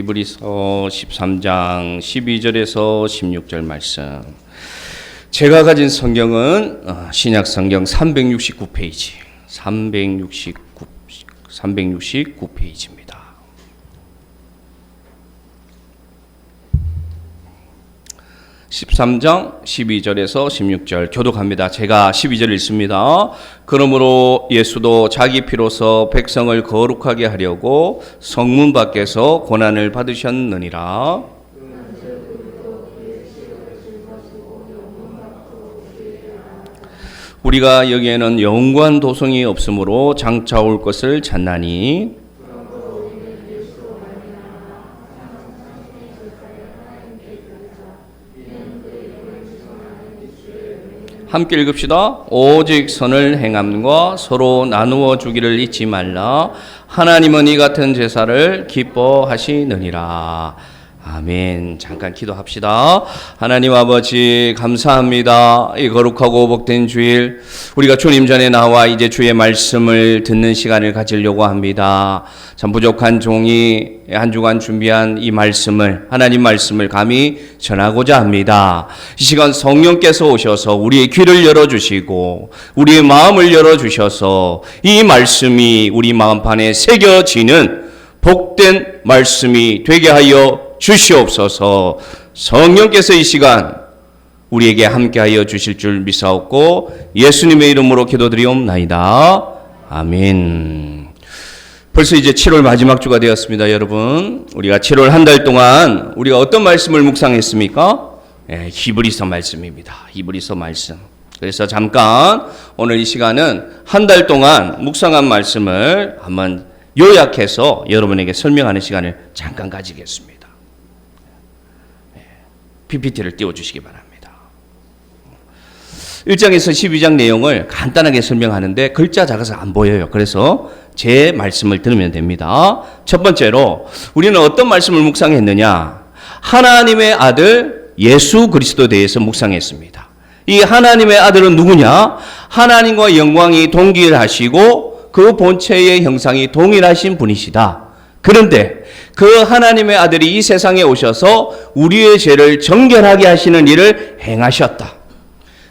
히브리서 13장 12절에서 16절 말씀. 제가 가진 성경은 신약 성경 369페이지, 369페이지입니다. 13장 12절에서 16절 교독합니다. 제가 12절 읽습니다. 그러므로 예수도 자기 피로서 백성을 거룩하게 하려고 성문 밖에서 고난을 받으셨느니라. 우리가 여기에는 영원한 도성이 없으므로 장차 올 것을 찾나니 함께 읽읍시다. 오직 선을 행함과 서로 나누어 주기를 잊지 말라. 하나님은 이 같은 제사를 기뻐하시느니라. 아멘. 잠깐 기도합시다. 하나님 아버지 감사합니다. 이 거룩하고 복된 주일 우리가 주님 전에 나와 이제 주의 말씀을 듣는 시간을 가지려고 합니다. 참 부족한 종이 한 주간 준비한 이 말씀을, 하나님 말씀을 감히 전하고자 합니다. 이 시간 성령께서 오셔서 우리의 귀를 열어주시고 우리의 마음을 열어주셔서 이 말씀이 우리 마음판에 새겨지는 복된 말씀이 되게 하여 주시옵소서. 성령께서 이 시간 우리에게 함께하여 주실 줄 믿사옵고 예수님의 이름으로 기도드리옵나이다. 아멘. 벌써 이제 7월 마지막 주가 되었습니다. 여러분, 우리가 7월 한 달 동안 우리가 어떤 말씀을 묵상했습니까? 히브리서 말씀입니다. 히브리서 말씀. 그래서 잠깐 오늘 이 시간은 한 달 동안 묵상한 말씀을 한번 요약해서 여러분에게 설명하는 시간을 잠깐 가지겠습니다. PPT를 띄워주시기 바랍니다. 1장에서 12장 내용을 간단하게 설명하는데 글자 작아서 안 보여요. 그래서 제 말씀을 들으면 됩니다. 첫 번째로 우리는 어떤 말씀을 묵상했느냐? 하나님의 아들 예수 그리스도에 대해서 묵상했습니다. 이 하나님의 아들은 누구냐? 하나님과 영광이 동일하시고 그 본체의 형상이 동일하신 분이시다. 그런데 그 하나님의 아들이 이 세상에 오셔서 우리의 죄를 정결하게 하시는 일을 행하셨다.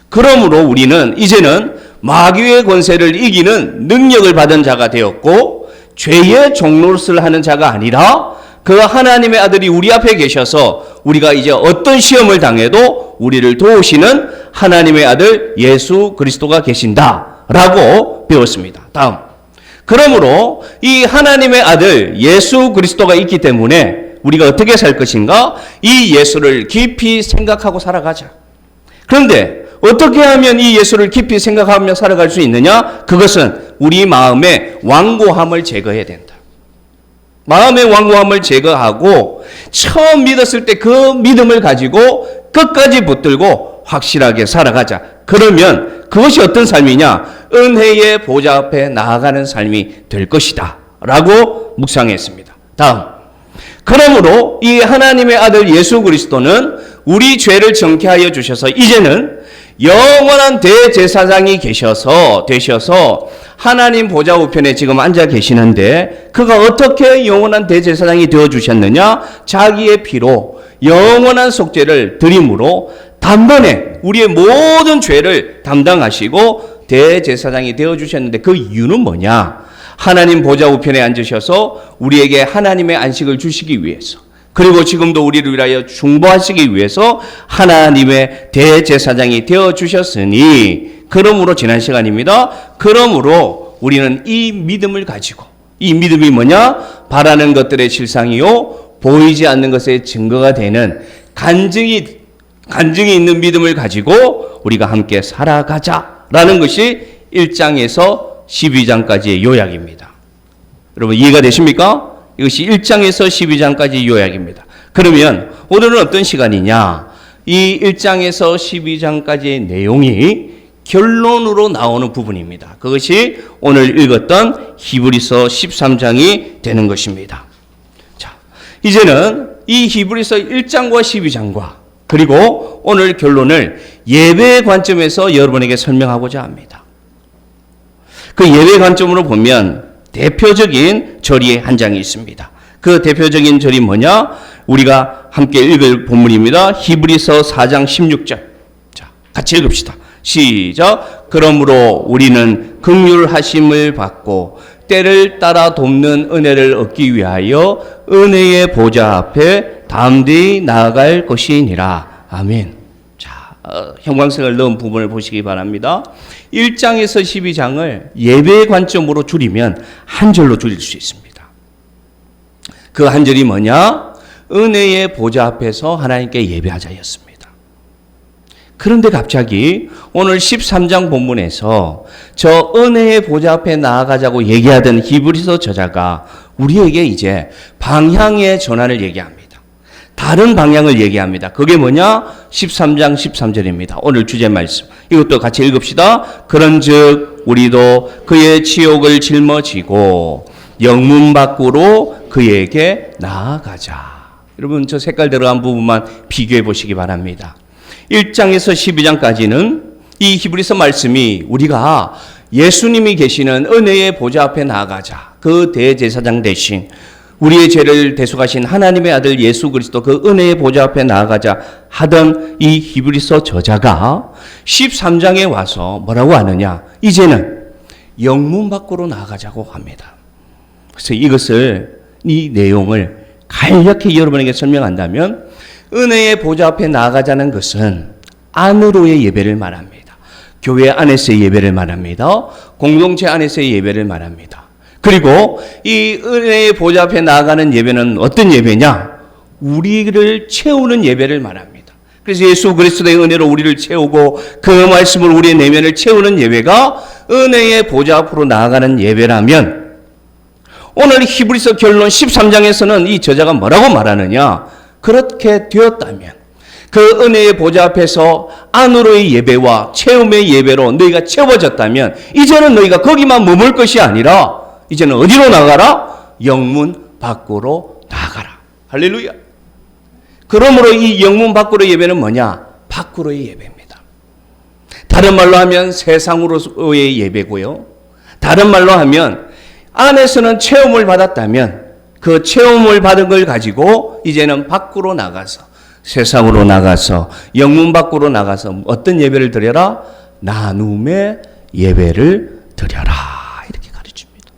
그러므로 우리는 이제는 마귀의 권세를 이기는 능력을 받은 자가 되었고 죄의 종노릇을 하는 자가 아니라 그 하나님의 아들이 우리 앞에 계셔서 우리가 이제 어떤 시험을 당해도 우리를 도우시는 하나님의 아들 예수 그리스도가 계신다라고 배웠습니다. 다음. 그러므로 이 하나님의 아들 예수 그리스도가 있기 때문에 우리가 어떻게 살 것인가? 이 예수를 깊이 생각하고 살아가자. 그런데 어떻게 하면 이 예수를 깊이 생각하며 살아갈 수 있느냐? 그것은 우리 마음의 완고함을 제거해야 된다. 마음의 완고함을 제거하고 처음 믿었을 때 그 믿음을 가지고 끝까지 붙들고 확실하게 살아가자. 그러면 그것이 어떤 삶이냐? 은혜의 보좌 앞에 나아가는 삶이 될 것이다 라고 묵상했습니다. 다음. 그러므로 이 하나님의 아들 예수 그리스도는 우리 죄를 정케하여 주셔서 이제는 영원한 대제사장이 되셔서 하나님 보좌 우편에 지금 앉아 계시는데 그가 어떻게 영원한 대제사장이 되어주셨느냐? 자기의 피로 영원한 속죄를 드림으로 단번에 우리의 모든 죄를 담당하시고 대제사장이 되어주셨는데 그 이유는 뭐냐? 하나님 보좌 우편에 앉으셔서 우리에게 하나님의 안식을 주시기 위해서, 그리고 지금도 우리를 위하여 중보하시기 위해서 하나님의 대제사장이 되어주셨으니, 그러므로 지난 시간입니다. 그러므로 우리는 이 믿음을 가지고, 이 믿음이 뭐냐? 바라는 것들의 실상이요 보이지 않는 것의 증거가 되는 간증이 있는 믿음을 가지고 우리가 함께 살아가자라는 것이 1장에서 12장까지의 요약입니다. 여러분 이해가 되십니까? 이것이 1장에서 12장까지 요약입니다. 그러면 오늘은 어떤 시간이냐? 이 1장에서 12장까지의 내용이 결론으로 나오는 부분입니다. 그것이 오늘 읽었던 히브리서 13장이 되는 것입니다. 자, 이제는 이 히브리서 1장과 12장과 그리고 오늘 결론을 예배의 관점에서 여러분에게 설명하고자 합니다. 그 예배의 관점으로 보면 대표적인 절이 한 장이 있습니다. 그 대표적인 절이 뭐냐? 우리가 함께 읽을 본문입니다. 히브리서 4장 16절. 자, 같이 읽읍시다. 시작. 그러므로 우리는 긍휼하심을 받고 때를 따라 돕는 은혜를 얻기 위하여 은혜의 보좌 앞에 담대히 나아갈 것이니라. 아멘. 자, 형광색을 넣은 부분을 보시기 바랍니다. 1장에서 12장을 예배의 관점으로 줄이면 한 절로 줄일 수 있습니다. 그 한 절이 뭐냐? 은혜의 보좌 앞에서 하나님께 예배하자였습니다. 그런데 갑자기 오늘 13장 본문에서 저 은혜의 보좌 앞에 나아가자고 얘기하던 히브리서 저자가 우리에게 이제 방향의 전환을 얘기합니다. 다른 방향을 얘기합니다. 그게 뭐냐? 13장 13절입니다. 오늘 주제 말씀. 이것도 같이 읽읍시다. 그런즉 우리도 그의 치욕을 짊어지고 영문 밖으로 그에게 나아가자. 여러분 저 색깔 들어간 부분만 비교해 보시기 바랍니다. 1장에서 12장까지는 이 히브리서 말씀이 우리가 예수님이 계시는 은혜의 보좌 앞에 나아가자. 그 대제사장 대신 우리의 죄를 대속하신 하나님의 아들 예수 그리스도 그 은혜의 보좌 앞에 나아가자 하던 이 히브리서 저자가 13장에 와서 뭐라고 하느냐? 이제는 영문 밖으로 나아가자고 합니다. 그래서 이 내용을 간략히 여러분에게 설명한다면 은혜의 보좌 앞에 나아가자는 것은 안으로의 예배를 말합니다. 교회 안에서의 예배를 말합니다. 공동체 안에서의 예배를 말합니다. 그리고 이 은혜의 보좌 앞에 나아가는 예배는 어떤 예배냐? 우리를 채우는 예배를 말합니다. 그래서 예수 그리스도의 은혜로 우리를 채우고 그 말씀을 우리의 내면을 채우는 예배가 은혜의 보좌 앞으로 나아가는 예배라면 오늘 히브리서 결론 13장에서는 이 저자가 뭐라고 말하느냐? 그렇게 되었다면 그 은혜의 보좌 앞에서 안으로의 예배와 체험의 예배로 너희가 채워졌다면 이제는 너희가 거기만 머물 것이 아니라 이제는 어디로 나가라? 영문 밖으로 나가라. 할렐루야. 그러므로 이 영문 밖으로의 예배는 뭐냐? 밖으로의 예배입니다. 다른 말로 하면 세상으로의 예배고요. 다른 말로 하면 안에서는 체험을 받았다면 그 체험을 받은 걸 가지고 이제는 밖으로 나가서 세상으로 나가서 영문 밖으로 나가서 어떤 예배를 드려라? 나눔의 예배를 드려라. 이렇게 가르칩니다.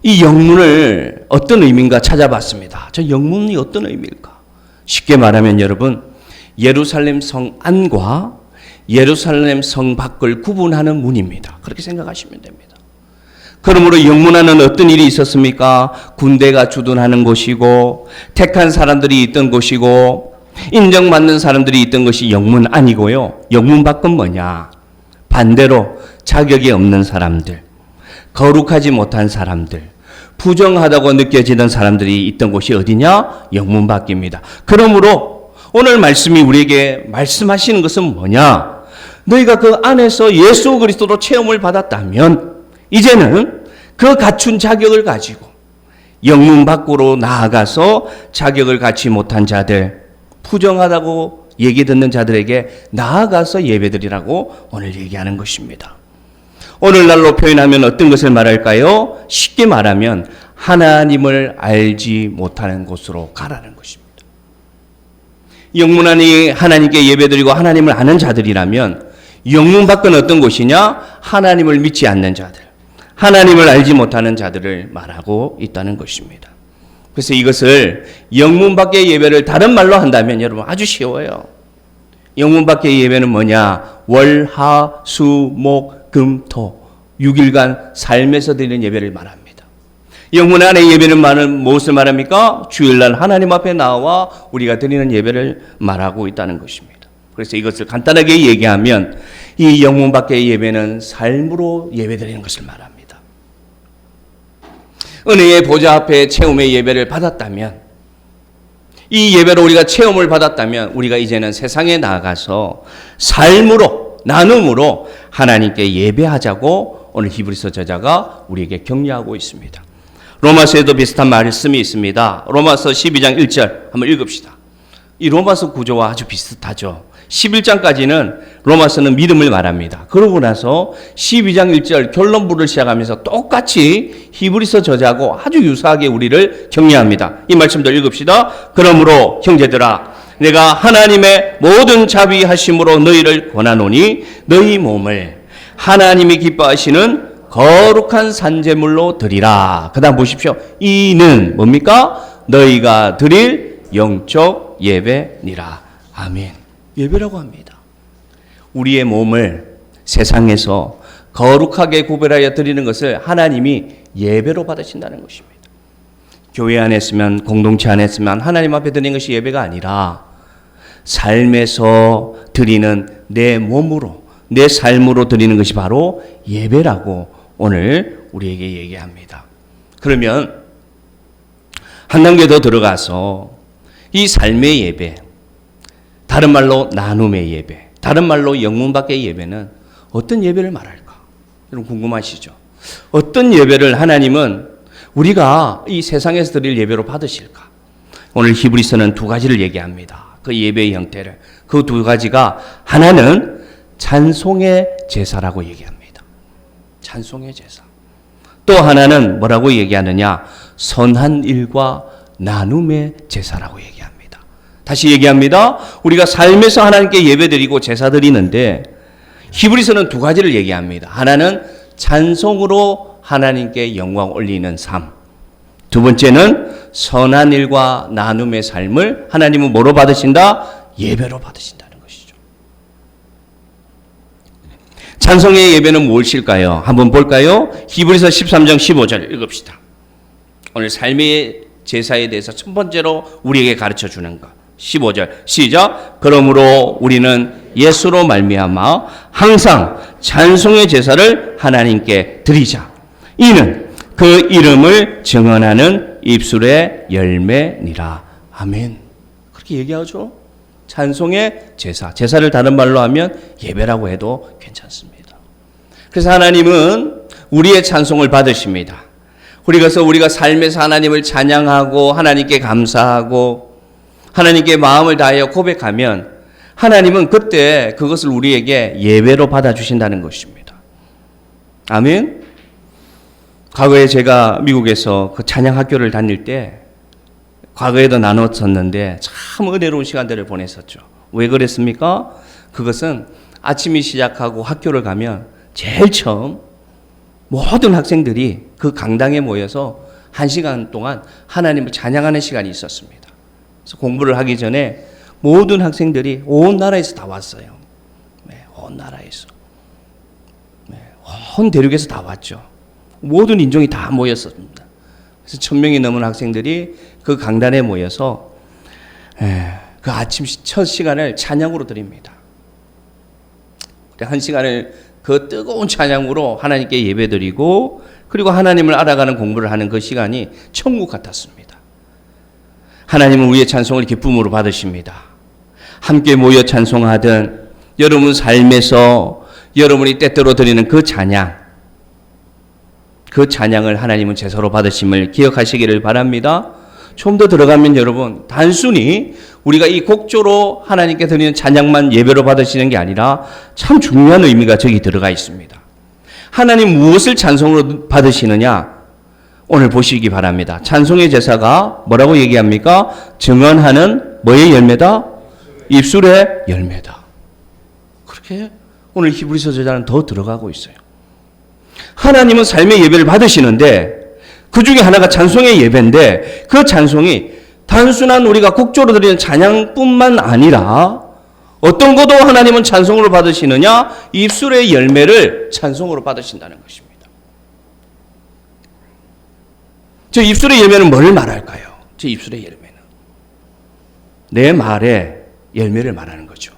이 영문을 어떤 의미인가 찾아봤습니다. 저 영문이 어떤 의미일까? 쉽게 말하면 여러분 예루살렘 성 안과 예루살렘 성 밖을 구분하는 문입니다. 그렇게 생각하시면 됩니다. 그러므로 영문안은 어떤 일이 있었습니까? 군대가 주둔하는 곳이고 택한 사람들이 있던 곳이고 인정받는 사람들이 있던 것이 영문 안이고요. 영문 밖은 뭐냐? 반대로 자격이 없는 사람들, 거룩하지 못한 사람들, 부정하다고 느껴지던 사람들이 있던 곳이 어디냐? 영문 밖입니다. 그러므로 오늘 말씀이 우리에게 말씀하시는 것은 뭐냐? 너희가 그 안에서 예수 그리스도로 체험을 받았다면 이제는 그 갖춘 자격을 가지고 영문 밖으로 나아가서 자격을 갖지 못한 자들, 부정하다고 얘기 듣는 자들에게 나아가서 예배드리라고 오늘 얘기하는 것입니다. 오늘날로 표현하면 어떤 것을 말할까요? 쉽게 말하면 하나님을 알지 못하는 곳으로 가라는 것입니다. 영문 안이 하나님께 예배드리고 하나님을 아는 자들이라면 영문 밖은 어떤 곳이냐? 하나님을 믿지 않는 자들, 하나님을 알지 못하는 자들을 말하고 있다는 것입니다. 그래서 이것을 영문 밖의 예배를 다른 말로 한다면 여러분 아주 쉬워요. 영문 밖의 예배는 뭐냐? 월, 하, 수, 목, 금, 토 6일간 삶에서 드리는 예배를 말합니다. 영문 안의 예배는 무엇을 말합니까? 주일날 하나님 앞에 나와 우리가 드리는 예배를 말하고 있다는 것입니다. 그래서 이것을 간단하게 얘기하면 이 영문 밖의 예배는 삶으로 예배드리는 것을 말합니다. 은혜의 보좌 앞에 체험의 예배를 받았다면 이 예배로 우리가 체험을 받았다면 우리가 이제는 세상에 나가서 삶으로 나눔으로 하나님께 예배하자고 오늘 히브리서 저자가 우리에게 격려하고 있습니다. 로마서에도 비슷한 말씀이 있습니다. 로마서 12장 1절 한번 읽읍시다. 이 로마서 구조와 아주 비슷하죠. 11장까지는 로마서는 믿음을 말합니다. 그러고 나서 12장 1절 결론부를 시작하면서 똑같이 히브리서 저자하고 아주 유사하게 우리를 격려합니다. 이 말씀도 읽읍시다. 그러므로 형제들아 내가 하나님의 모든 자비하심으로 너희를 권하노니 너희 몸을 하나님이 기뻐하시는 거룩한 산제물로 드리라. 그 다음 보십시오. 이는 뭡니까? 너희가 드릴 영적 예배니라. 아멘. 예배라고 합니다. 우리의 몸을 세상에서 거룩하게 구별하여 드리는 것을 하나님이 예배로 받으신다는 것입니다. 교회 안에 있으면, 공동체 안에 있으면 하나님 앞에 드리는 것이 예배가 아니라 삶에서 드리는 내 몸으로, 내 삶으로 드리는 것이 바로 예배라고 오늘 우리에게 얘기합니다. 그러면 한 단계 더 들어가서 이 삶의 예배, 다른 말로 나눔의 예배, 다른 말로 영문 밖의 예배는 어떤 예배를 말할까? 여러분 궁금하시죠? 어떤 예배를 하나님은 우리가 이 세상에서 드릴 예배로 받으실까? 오늘 히브리서는 두 가지를 얘기합니다. 그 예배의 형태를. 그 두 가지가 하나는 찬송의 제사라고 얘기합니다. 찬송의 제사. 또 하나는 뭐라고 얘기하느냐? 선한 일과 나눔의 제사라고 얘기합니다. 다시 얘기합니다. 우리가 삶에서 하나님께 예배드리고 제사 드리는데 히브리서는 두 가지를 얘기합니다. 하나는 찬송으로 하나님께 영광 올리는 삶. 두 번째는 선한 일과 나눔의 삶을 하나님은 뭐로 받으신다? 예배로 받으신다는 것이죠. 찬송의 예배는 무엇일까요? 한번 볼까요? 히브리서 13장 15절 읽읍시다. 오늘 삶의 제사에 대해서 첫 번째로 우리에게 가르쳐 주는 것. 15절 시작. 그러므로 우리는 예수로 말미암아 항상 찬송의 제사를 하나님께 드리자. 이는 그 이름을 증언하는 입술의 열매니라. 아멘. 그렇게 얘기하죠. 찬송의 제사. 제사를 다른 말로 하면 예배라고 해도 괜찮습니다. 그래서 하나님은 우리의 찬송을 받으십니다. 우리가 삶에서 하나님을 찬양하고 하나님께 감사하고 하나님께 마음을 다하여 고백하면 하나님은 그때 그것을 우리에게 예배로 받아주신다는 것입니다. 아멘. 과거에 제가 미국에서 그 찬양 학교를 다닐 때 과거에도 나눴었는데 참 은혜로운 시간들을 보냈었죠. 왜 그랬습니까? 그것은 아침이 시작하고 학교를 가면 제일 처음 모든 학생들이 그 강당에 모여서 1시간 동안 하나님을 찬양하는 시간이 있었습니다. 그래서 공부를 하기 전에 모든 학생들이 온 나라에서 다 왔어요. 네, 온 나라에서. 네, 온 대륙에서 다 왔죠. 모든 인종이 다 모였습니다. 그래서 1000명이 넘은 학생들이 그 강단에 모여서 그 아침 첫 시간을 찬양으로 드립니다. 1시간을 그 뜨거운 찬양으로 하나님께 예배드리고 그리고 하나님을 알아가는 공부를 하는 그 시간이 천국 같았습니다. 하나님은 우리의 찬송을 기쁨으로 받으십니다. 함께 모여 찬송하던 여러분 삶에서 여러분이 때때로 드리는 그 찬양을 하나님은 제사로 받으심을 기억하시기를 바랍니다. 좀 더 들어가면 여러분 단순히 우리가 이 곡조로 하나님께 드리는 찬양만 예배로 받으시는 게 아니라 참 중요한 의미가 저기 들어가 있습니다. 하나님 무엇을 찬송으로 받으시느냐? 오늘 보시기 바랍니다. 찬송의 제사가 뭐라고 얘기합니까? 증언하는 뭐의 열매다? 입술의 열매다. 그렇게 오늘 히브리서 저자는 더 들어가고 있어요. 하나님은 삶의 예배를 받으시는데 그 중에 하나가 찬송의 예배인데 그 찬송이 단순한 우리가 곡조로 드리는 찬양뿐만 아니라 어떤 것도 하나님은 찬송으로 받으시느냐? 입술의 열매를 찬송으로 받으신다는 것입니다. 저 입술의 열매는 뭘 말할까요? 저 입술의 열매는 내 말의 열매를 말하는 거죠.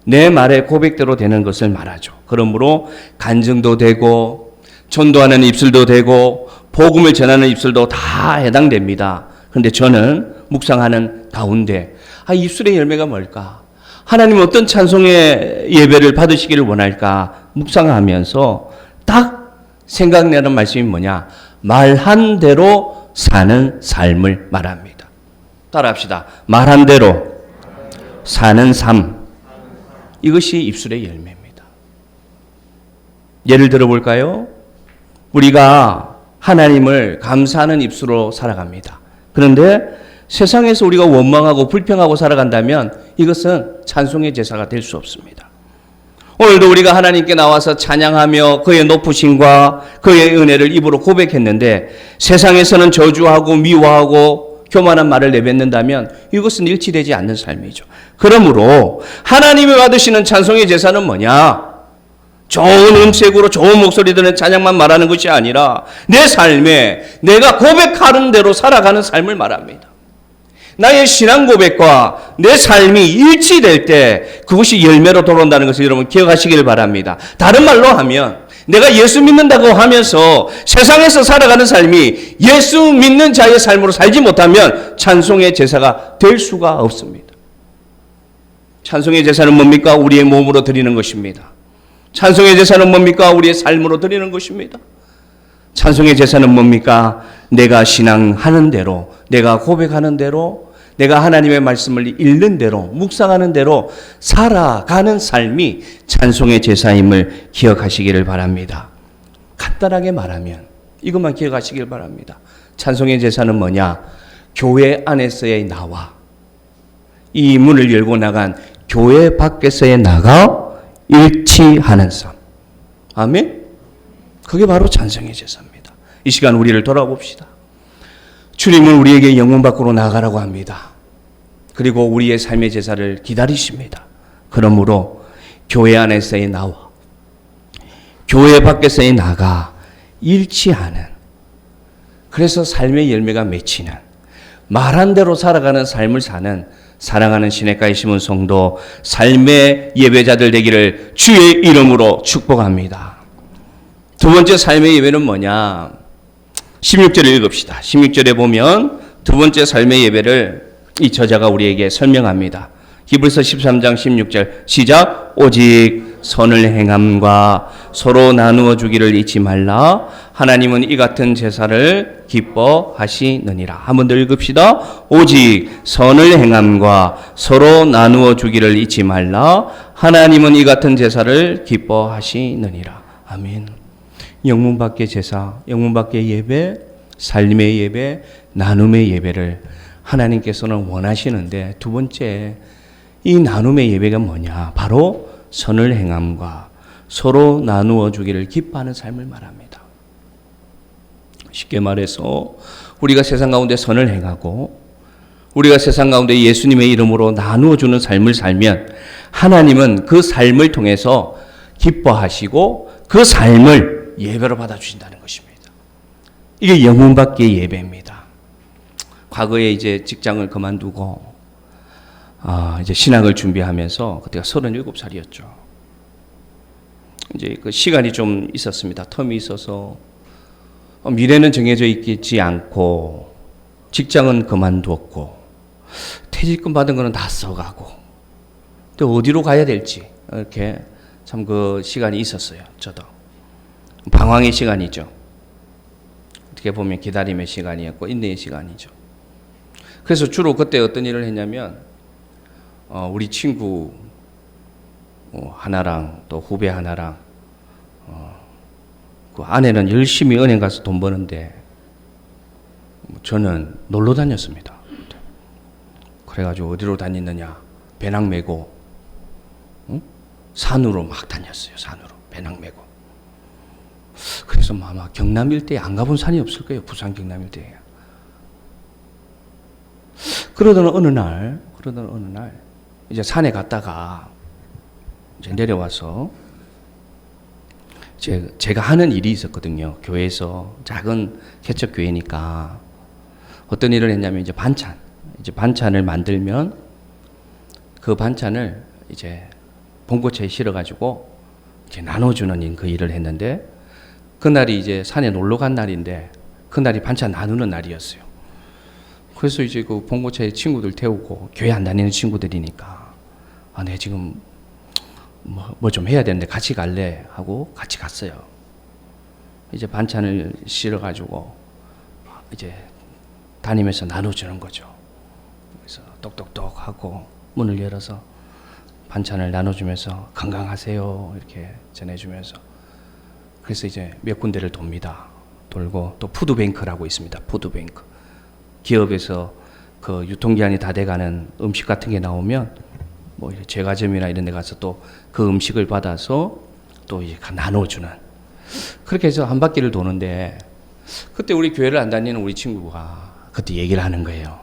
내 말의 고백대로 되는 것을 말하죠. 그러므로 간증도 되고 전도하는 입술도 되고 복음을 전하는 입술도 다 해당됩니다. 그런데 저는 묵상하는 가운데 입술의 열매가 뭘까? 하나님 어떤 찬송의 예배를 받으시기를 원할까? 묵상하면서 딱 생각나는 말씀이 뭐냐? 말한 대로 사는 삶을 말합니다. 따라합시다. 말한 대로 사는 삶. 이것이 입술의 열매입니다. 예를 들어 볼까요? 우리가 하나님을 감사하는 입술로 살아갑니다. 그런데 세상에서 우리가 원망하고 불평하고 살아간다면 이것은 찬송의 제사가 될 수 없습니다. 오늘도 우리가 하나님께 나와서 찬양하며 그의 높으심과 그의 은혜를 입으로 고백했는데 세상에서는 저주하고 미워하고 교만한 말을 내뱉는다면 이것은 일치되지 않는 삶이죠. 그러므로 하나님이 받으시는 찬송의 제사는 뭐냐? 좋은 음색으로 좋은 목소리 드는 찬양만 말하는 것이 아니라 내 삶에 내가 고백하는 대로 살아가는 삶을 말합니다. 나의 신앙 고백과 내 삶이 일치될 때 그것이 열매로 돌아온다는 것을 여러분 기억하시길 바랍니다. 다른 말로 하면 내가 예수 믿는다고 하면서 세상에서 살아가는 삶이 예수 믿는 자의 삶으로 살지 못하면 찬송의 제사가 될 수가 없습니다. 찬송의 제사는 뭡니까? 우리의 몸으로 드리는 것입니다. 찬송의 제사는 뭡니까? 우리의 삶으로 드리는 것입니다. 찬송의 제사는 뭡니까? 내가 신앙하는 대로, 내가 고백하는 대로, 내가 하나님의 말씀을 읽는 대로, 묵상하는 대로 살아가는 삶이 찬송의 제사임을 기억하시기를 바랍니다. 간단하게 말하면 이것만 기억하시길 바랍니다. 찬송의 제사는 뭐냐? 교회 안에서의 나와 이 문을 열고 나간 교회 밖에서의 나가 일치하는 삶. 아멘? 그게 바로 찬송의 제사입니다. 이 시간 우리를 돌아봅시다. 주님은 우리에게 영문 밖으로 나가라고 합니다. 그리고 우리의 삶의 제사를 기다리십니다. 그러므로 교회 안에서의 나와 교회 밖에서의 나가 일치하는, 그래서 삶의 열매가 맺히는, 말한 대로 살아가는 삶을 사는 사랑하는 시냇가에 심은 성도 삶의 예배자들 되기를 주의 이름으로 축복합니다. 두 번째 삶의 예배는 뭐냐? 16절을 읽읍시다. 16절에 보면 두 번째 삶의 예배를 이 저자가 우리에게 설명합니다. 히브리서 13장 16절 시작. 오직 선을 행함과 서로 나누어 주기를 잊지 말라. 하나님은 이 같은 제사를 기뻐하시느니라. 한 번 더 읽읍시다. 오직 선을 행함과 서로 나누어 주기를 잊지 말라. 하나님은 이 같은 제사를 기뻐하시느니라. 아멘. 영문 밖의 제사, 영문 밖의 예배, 삶의 예배, 나눔의 예배를 하나님께서는 원하시는데, 두 번째 이 나눔의 예배가 뭐냐? 바로 선을 행함과 서로 나누어 주기를 기뻐하는 삶을 말합니다. 쉽게 말해서 우리가 세상 가운데 선을 행하고 우리가 세상 가운데 예수님의 이름으로 나누어 주는 삶을 살면 하나님은 그 삶을 통해서 기뻐하시고 그 삶을 예배로 받아주신다는 것입니다. 이게 영문 밖의 예배입니다. 과거에 이제 직장을 그만두고 이제 신학을 준비하면서 그때가 37살이었죠. 이제 그 시간이 좀 있었습니다. 텀이 있어서 미래는 정해져 있지 않고 직장은 그만두었고 퇴직금 받은 거는 다 써가고 또 어디로 가야 될지 이렇게 참 그 시간이 있었어요. 저도 방황의 시간이죠. 어떻게 보면 기다림의 시간이었고 인내의 시간이죠. 그래서 주로 그때 어떤 일을 했냐면 우리 친구 하나랑 또 후배 하나랑 그 아내는 열심히 은행 가서 돈 버는데 저는 놀러 다녔습니다. 그래가지고 어디로 다녔느냐? 배낭 메고 산으로 막 다녔어요. 산으로 배낭 메고. 그래서 아마 경남 일대에 안 가본 산이 없을 거예요. 부산 경남 일대에. 그러던 어느 날 이제 산에 갔다가 이제 내려와서 제가 하는 일이 있었거든요. 교회에서 작은 개척 교회니까 어떤 일을 했냐면 이제 반찬을 만들면 그 반찬을 이제 봉고차에 실어가지고 이렇게 나눠주는 그 일을 했는데 그날이 이제 산에 놀러 간 날인데 그날이 반찬 나누는 날이었어요. 그래서 이제 그 봉고차에 친구들 태우고 교회 안 다니는 친구들이니까 내 지금 뭐 좀 해야 되는데 같이 갈래? 하고 같이 갔어요. 이제 반찬을 실어가지고 이제 다니면서 나눠주는 거죠. 그래서 똑똑똑 하고 문을 열어서 반찬을 나눠주면서 건강하세요 이렇게 전해주면서, 그래서 이제 몇 군데를 돕니다. 돌고 또 푸드뱅크라고 있습니다. 푸드뱅크. 기업에서 그 유통기한이 다 돼가는 음식 같은 게 나오면 뭐 제과점이나 이런 데 가서 또 그 음식을 받아서 또 이제 나눠주는, 그렇게 해서 한 바퀴를 도는데, 그때 우리 교회를 안 다니는 우리 친구가 그때 얘기를 하는 거예요.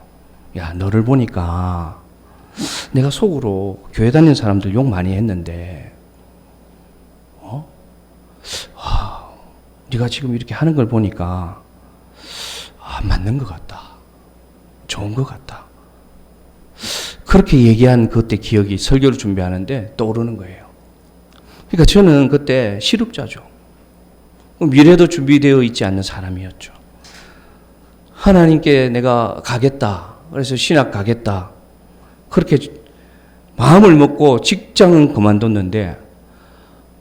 야, 너를 보니까 내가 속으로 교회 다니는 사람들 욕 많이 했는데, 네가 지금 이렇게 하는 걸 보니까 맞는 것 같다. 좋은 것 같다. 그렇게 얘기한 그때 기억이 설교를 준비하는데 떠오르는 거예요. 그러니까 저는 그때 실업자죠. 미래도 준비되어 있지 않는 사람이었죠. 하나님께 내가 가겠다. 그래서 신학 가겠다. 그렇게 마음을 먹고 직장은 그만뒀는데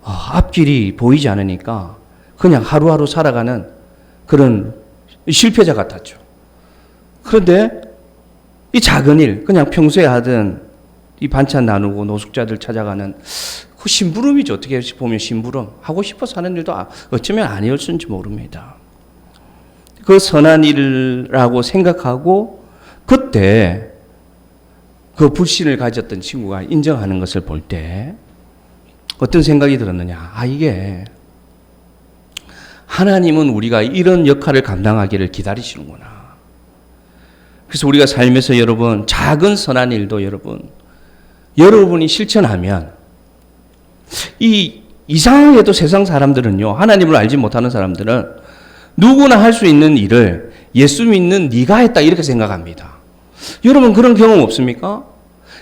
앞길이 보이지 않으니까 그냥 하루하루 살아가는 그런 실패자 같았죠. 그런데 이 작은 일, 그냥 평소에 하던 이 반찬 나누고 노숙자들 찾아가는 그 심부름이죠. 어떻게 보면 심부름. 하고 싶어서 하는 일도 어쩌면 아니었을지 모릅니다. 그 선한 일이라고 생각하고 그때 그 불신을 가졌던 친구가 인정하는 것을 볼 때 어떤 생각이 들었느냐. 이게 하나님은 우리가 이런 역할을 감당하기를 기다리시는구나. 그래서 우리가 삶에서 여러분 작은 선한 일도 여러분이 실천하면, 이상하게도 세상 사람들은요, 하나님을 알지 못하는 사람들은 누구나 할 수 있는 일을 예수 믿는 네가 했다 이렇게 생각합니다. 여러분 그런 경험 없습니까?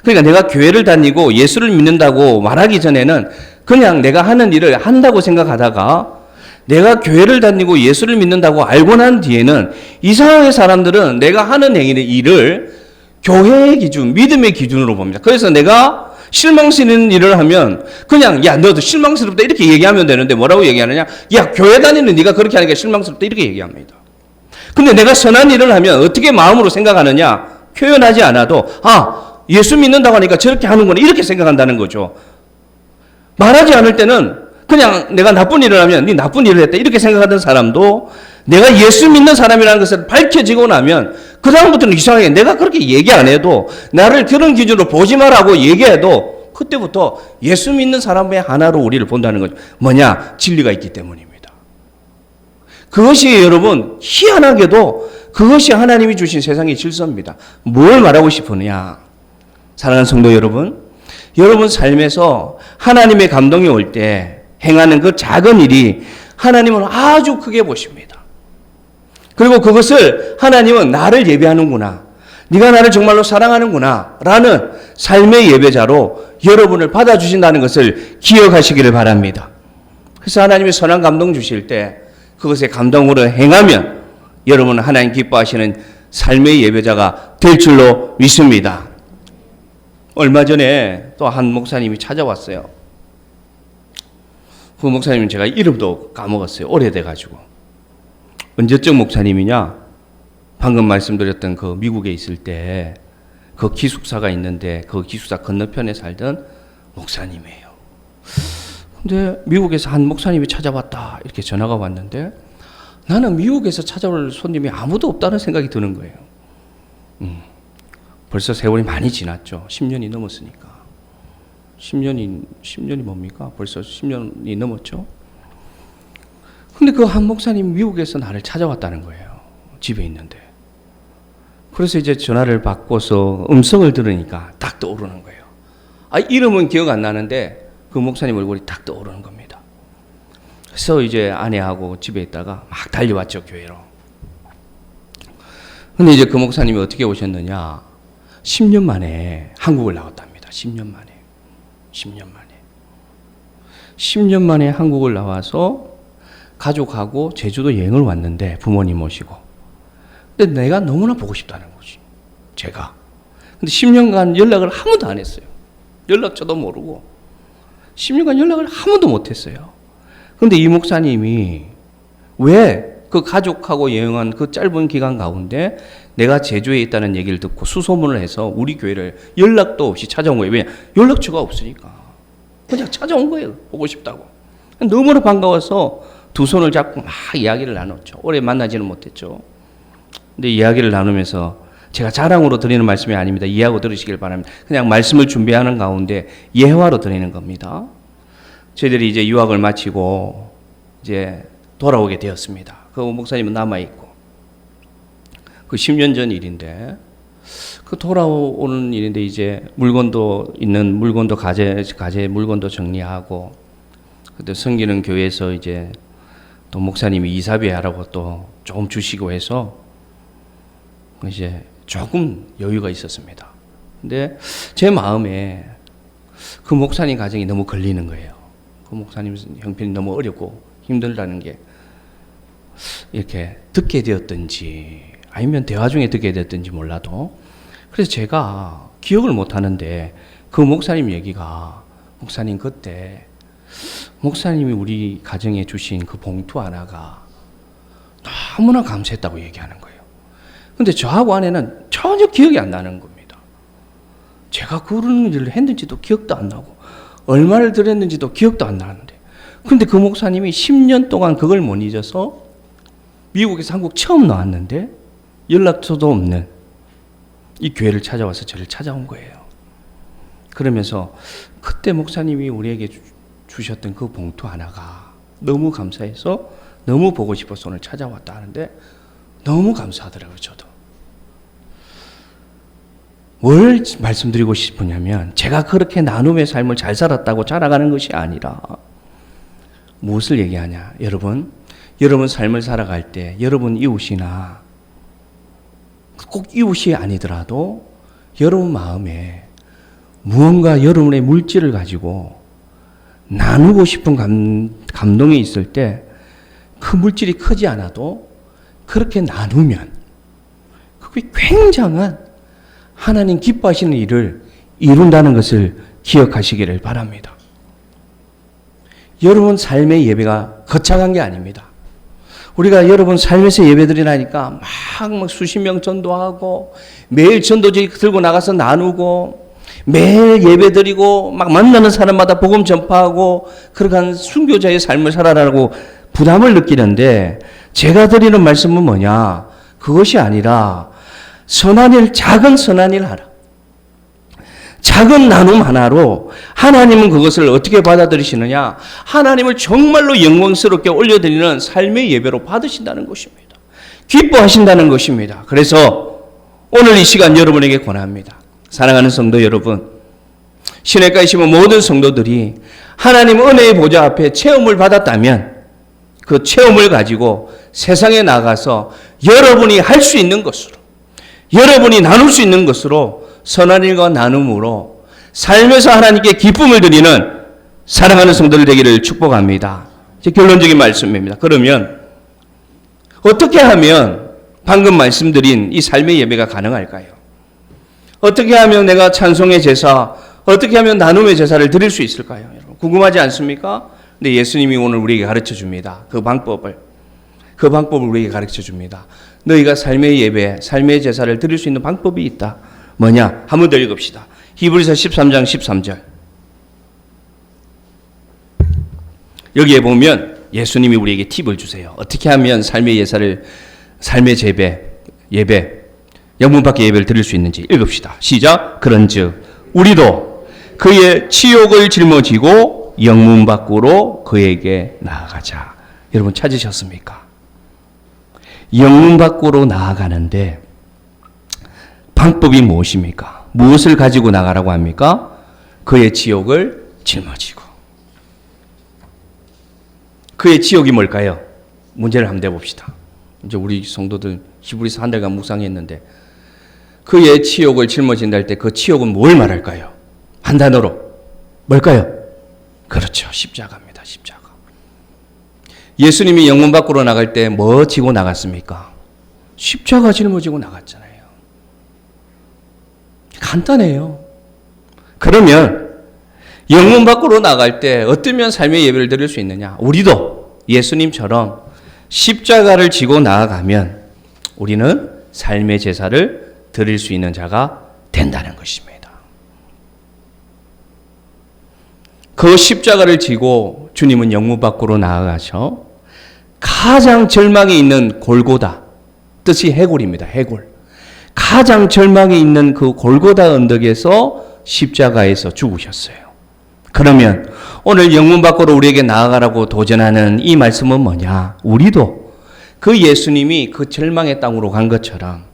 그러니까 내가 교회를 다니고 예수를 믿는다고 말하기 전에는 그냥 내가 하는 일을 한다고 생각하다가 내가 교회를 다니고 예수를 믿는다고 알고 난 뒤에는 이상하게 사람들은 내가 하는 일을 교회의 기준, 믿음의 기준으로 봅니다. 그래서 내가 실망스러운 일을 하면 그냥 야 너도 실망스럽다 이렇게 얘기하면 되는데 뭐라고 얘기하느냐? 야 교회 다니는 네가 그렇게 하니까 실망스럽다 이렇게 얘기합니다. 근데 내가 선한 일을 하면 어떻게 마음으로 생각하느냐? 표현하지 않아도 예수 믿는다고 하니까 저렇게 하는구나 이렇게 생각한다는 거죠. 말하지 않을 때는 그냥 내가 나쁜 일을 하면 네 나쁜 일을 했다 이렇게 생각하던 사람도 내가 예수 믿는 사람이라는 것을 밝혀지고 나면 그 다음부터는 이상하게 내가 그렇게 얘기 안 해도 나를 그런 기준으로 보지 마라고 얘기해도 그때부터 예수 믿는 사람의 하나로 우리를 본다는 거죠. 뭐냐? 진리가 있기 때문입니다. 그것이 여러분 희한하게도 그것이 하나님이 주신 세상의 질서입니다. 뭘 말하고 싶으냐? 사랑하는 성도 여러분, 여러분 삶에서 하나님의 감동이 올 때 행하는 그 작은 일이 하나님은 아주 크게 보십니다. 그리고 그것을 하나님은 나를 예배하는구나, 네가 나를 정말로 사랑하는구나 라는 삶의 예배자로 여러분을 받아주신다는 것을 기억하시기를 바랍니다. 그래서 하나님이 선한 감동 주실 때 그것에 감동으로 행하면 여러분은 하나님 기뻐하시는 삶의 예배자가 될 줄로 믿습니다. 얼마 전에 또 한 목사님이 찾아왔어요. 그 목사님은 제가 이름도 까먹었어요. 오래돼가지고. 언제적 목사님이냐? 방금 말씀드렸던 그 미국에 있을 때 그 기숙사가 있는데 그 기숙사 건너편에 살던 목사님이에요. 근데 미국에서 한 목사님이 찾아왔다 이렇게 전화가 왔는데 나는 미국에서 찾아올 손님이 아무도 없다는 생각이 드는 거예요. 벌써 세월이 많이 지났죠. 10년이 넘었으니까. 10년이 뭡니까? 벌써 10년이 넘었죠. 근데 그 한 목사님 미국에서 나를 찾아왔다는 거예요. 집에 있는데. 그래서 이제 전화를 받고서 음성을 들으니까 딱 떠오르는 거예요. 이름은 기억 안 나는데 그 목사님 얼굴이 딱 떠오르는 겁니다. 그래서 이제 아내하고 집에 있다가 막 달려왔죠, 교회로. 근데 이제 그 목사님이 어떻게 오셨느냐? 10년 만에 한국을 나왔답니다. 10년 만에. 10년 만에 한국을 나와서 가족하고 제주도 여행을 왔는데 부모님 모시고. 근데 내가 너무나 보고 싶다는 거지. 제가. 근데 10년간 연락을 한 번도 안 했어요. 연락처도 모르고. 10년간 연락을 한 번도 못 했어요. 근데 이 목사님이 왜 그 가족하고 여행한 그 짧은 기간 가운데 내가 제주에 있다는 얘기를 듣고 수소문을 해서 우리 교회를 연락도 없이 찾아온 거예요. 왜? 연락처가 없으니까. 그냥 찾아온 거예요. 보고 싶다고. 너무나 반가워서 두 손을 잡고 막 이야기를 나눴죠. 오래 만나지는 못했죠. 근데 이야기를 나누면서 제가 자랑으로 드리는 말씀이 아닙니다. 이해하고 들으시길 바랍니다. 그냥 말씀을 준비하는 가운데 예화로 드리는 겁니다. 저희들이 이제 유학을 마치고 이제 돌아오게 되었습니다. 그 목사님은 남아있고. 그 10년 전 일인데, 그 돌아오는 일인데 이제 물건도 있는 물건도 가재 물건도 정리하고, 그때 섬기는 교회에서 이제 또 목사님이 이사비 하라고 또 조금 주시고 해서 이제 조금 여유가 있었습니다. 근데 제 마음에 그 목사님 가정이 너무 걸리는 거예요. 그 목사님 형편이 너무 어렵고 힘들다는 게 이렇게 듣게 되었든지 아니면 대화 중에 듣게 되었든지 몰라도, 그래서 제가 기억을 못 하는데 그 목사님 얘기가, 목사님 그때 목사님이 우리 가정에 주신 그 봉투 하나가 너무나 감사했다고 얘기하는 거예요. 근데 저하고 아내는 전혀 기억이 안 나는 겁니다. 제가 그런 일을 했는지도 기억도 안 나고 얼마를 드렸는지도 기억도 안 나는데, 근데 그 목사님이 10년 동안 그걸 못 잊어서 미국에서 한국 처음 나왔는데 연락처도 없는 이 교회를 찾아와서 저를 찾아온 거예요. 그러면서 그때 목사님이 우리에게 주셨던 그 봉투 하나가 너무 감사해서 너무 보고 싶어서 오늘 찾아왔다 하는데 너무 감사하더라고요. 저도. 뭘 말씀드리고 싶으냐면, 제가 그렇게 나눔의 삶을 잘 살았다고 자랑하는 것이 아니라 무엇을 얘기하냐. 여러분 삶을 살아갈 때 여러분 이웃이나 꼭 이웃이 아니더라도 여러분 마음에 무언가 여러분의 물질을 가지고 나누고 싶은 감동이 있을 때 그 물질이 크지 않아도 그렇게 나누면 그게 굉장한 하나님 기뻐하시는 일을 이룬다는 것을 기억하시기를 바랍니다. 여러분 삶의 예배가 거창한 게 아닙니다. 우리가 여러분 삶에서 예배드리라니까 막 수십 명 전도하고 매일 전도지 들고 나가서 나누고 매일 예배드리고 막 만나는 사람마다 복음 전파하고 그러한 순교자의 삶을 살아라고 부담을 느끼는데, 제가 드리는 말씀은 뭐냐? 그것이 아니라 선한 일, 작은 선한 일 하라. 작은 나눔 하나로 하나님은 그것을 어떻게 받아들이시느냐? 하나님을 정말로 영광스럽게 올려드리는 삶의 예배로 받으신다는 것입니다. 기뻐하신다는 것입니다. 그래서 오늘 이 시간 여러분에게 권합니다. 사랑하는 성도 여러분, 시내가에 심은 모든 성도들이 하나님 은혜의 보좌 앞에 체험을 받았다면 그 체험을 가지고 세상에 나가서 여러분이 할 수 있는 것으로, 여러분이 나눌 수 있는 것으로 선한 일과 나눔으로 삶에서 하나님께 기쁨을 드리는 사랑하는 성도들 되기를 축복합니다. 결론적인 말씀입니다. 그러면 어떻게 하면 방금 말씀드린 이 삶의 예배가 가능할까요? 어떻게 하면 내가 찬송의 제사, 어떻게 하면 나눔의 제사를 드릴 수 있을까요? 여러분 궁금하지 않습니까? 근데 예수님이 오늘 우리에게 가르쳐 줍니다. 그 방법을 우리에게 가르쳐 줍니다. 너희가 삶의 예배, 삶의 제사를 드릴 수 있는 방법이 있다. 뭐냐? 한번 더 읽읍시다. 히브리서 13장 13절. 여기에 보면 예수님이 우리에게 팁을 주세요. 어떻게 하면 삶의 예배, 영문 밖의 예배를 드릴 수 있는지 읽읍시다. 시작. 그런즉 우리도 그의 치욕을 짊어지고 영문 밖으로 그에게 나아가자. 여러분 찾으셨습니까? 영문 밖으로 나아가는데 방법이 무엇입니까? 무엇을 가지고 나가라고 합니까? 그의 치욕을 짊어지고. 그의 치욕이 뭘까요? 문제를 한번 내봅시다. 이제 우리 성도들 히브리서 한 달간 묵상했는데 그의 치욕을 짊어진다 할 때 그 치욕은 뭘 말할까요? 한 단어로 뭘까요? 그렇죠. 십자가입니다. 십자가. 예수님이 영문 밖으로 나갈 때 뭐 지고 나갔습니까? 십자가 짊어지고 나갔잖아요. 간단해요. 그러면 영문 밖으로 나갈 때 어떠면 삶의 예배를 드릴 수 있느냐? 우리도 예수님처럼 십자가를 지고 나아가면 우리는 삶의 제사를 드릴 수 있는 자가 된다는 것입니다. 그 십자가를 지고 주님은 영문 밖으로 나아가셔 가장 절망이 있는 골고다, 뜻이 해골입니다. 해골. 가장 절망이 있는 그 골고다 언덕에서 십자가에서 죽으셨어요. 그러면 오늘 영문 밖으로 우리에게 나아가라고 도전하는 이 말씀은 뭐냐? 우리도 그 예수님이 그 절망의 땅으로 간 것처럼,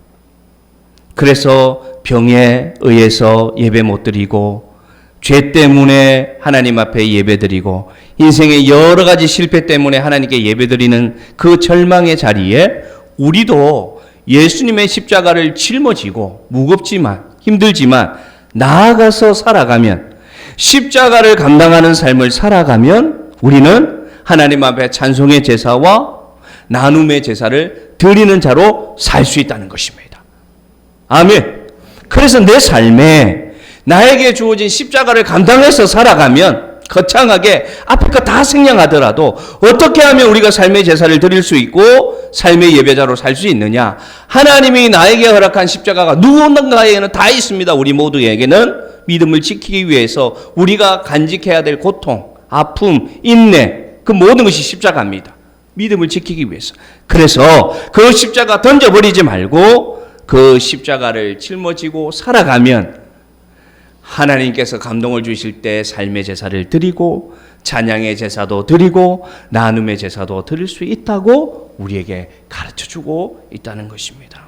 그래서 병에 의해서 예배 못 드리고 죄 때문에 하나님 앞에 예배드리고 인생의 여러 가지 실패 때문에 하나님께 예배드리는 그 절망의 자리에 우리도 예수님의 십자가를 짊어지고 무겁지만 힘들지만 나아가서 살아가면, 십자가를 감당하는 삶을 살아가면 우리는 하나님 앞에 찬송의 제사와 나눔의 제사를 드리는 자로 살 수 있다는 것입니다. 아멘. 그래서 내 삶에 나에게 주어진 십자가를 감당해서 살아가면 거창하게 앞에 거 다 생략하더라도 어떻게 하면 우리가 삶의 제사를 드릴 수 있고 삶의 예배자로 살 수 있느냐? 하나님이 나에게 허락한 십자가가 누군가에게는 다 있습니다. 우리 모두에게는 믿음을 지키기 위해서 우리가 간직해야 될 고통, 아픔, 인내, 그 모든 것이 십자가입니다. 믿음을 지키기 위해서. 그래서 그 십자가 던져버리지 말고 그 십자가를 짊어지고 살아가면 하나님께서 감동을 주실 때 삶의 제사를 드리고 찬양의 제사도 드리고 나눔의 제사도 드릴 수 있다고 우리에게 가르쳐주고 있다는 것입니다.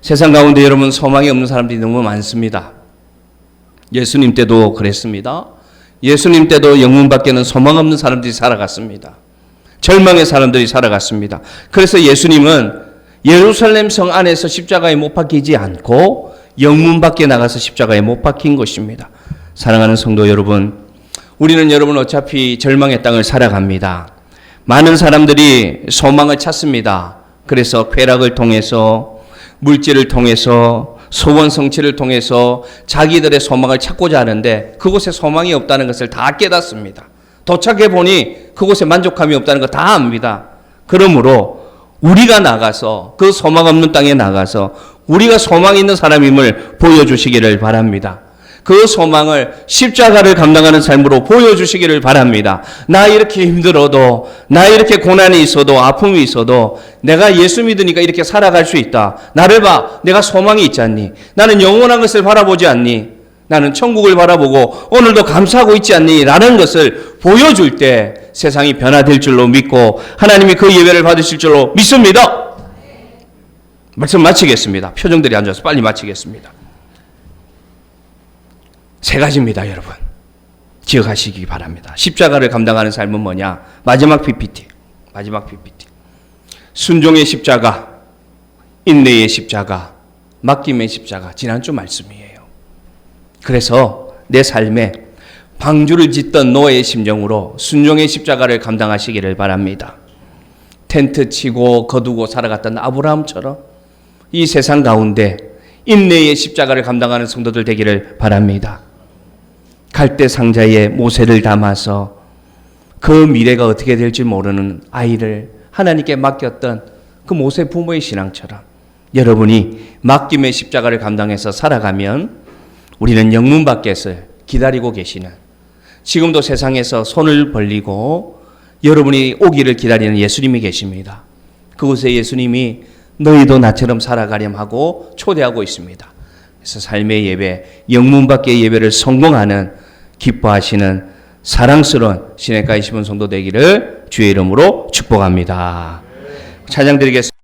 세상 가운데 여러분 소망이 없는 사람들이 너무 많습니다. 예수님 때도 그랬습니다. 예수님 때도 영문 밖에는 소망 없는 사람들이 살아갔습니다. 절망의 사람들이 살아갔습니다. 그래서 예수님은 예루살렘 성 안에서 십자가에 못 박히지 않고 영문 밖에 나가서 십자가에 못 박힌 것입니다. 사랑하는 성도 여러분, 우리는 여러분 어차피 절망의 땅을 살아갑니다. 많은 사람들이 소망을 찾습니다. 그래서 쾌락을 통해서, 물질을 통해서, 소원 성취를 통해서 자기들의 소망을 찾고자 하는데 그곳에 소망이 없다는 것을 다 깨닫습니다. 도착해 보니 그곳에 만족감이 없다는 거 다 압니다. 그러므로 우리가 나가서 그 소망 없는 땅에 나가서 우리가 소망 있는 사람임을 보여주시기를 바랍니다. 그 소망을 십자가를 감당하는 삶으로 보여주시기를 바랍니다. 나 이렇게 힘들어도, 나 이렇게 고난이 있어도, 아픔이 있어도 내가 예수 믿으니까 이렇게 살아갈 수 있다. 나를 봐, 내가 소망이 있지 않니? 나는 영원한 것을 바라보지 않니? 나는 천국을 바라보고 오늘도 감사하고 있지 않니? 라는 것을 보여줄 때 세상이 변화될 줄로 믿고 하나님이 그 예배를 받으실 줄로 믿습니다. 말씀 마치겠습니다. 표정들이 앉아서 빨리 마치겠습니다. 세 가지입니다, 여러분. 기억하시기 바랍니다. 십자가를 감당하는 삶은 뭐냐? 마지막 PPT. 순종의 십자가, 인내의 십자가, 맡김의 십자가. 지난주 말씀이에요. 그래서 내 삶에 방주를 짓던 노예의 심정으로 순종의 십자가를 감당하시기를 바랍니다. 텐트 치고 거두고 살아갔던 아브라함처럼 이 세상 가운데 인내의 십자가를 감당하는 성도들 되기를 바랍니다. 갈대 상자에 모세를 담아서 그 미래가 어떻게 될지 모르는 아이를 하나님께 맡겼던 그 모세 부모의 신앙처럼 여러분이 맡김의 십자가를 감당해서 살아가면 우리는 영문 밖에서 기다리고 계시는, 지금도 세상에서 손을 벌리고 여러분이 오기를 기다리는 예수님이 계십니다. 그곳에 예수님이 너희도 나처럼 살아가렴 하고 초대하고 있습니다. 그래서 삶의 예배, 영문 밖의 예배를 성공하는, 기뻐하시는 사랑스러운 시냇가의 10원 성도 되기를 주의 이름으로 축복합니다. 찬양 드리겠습니다.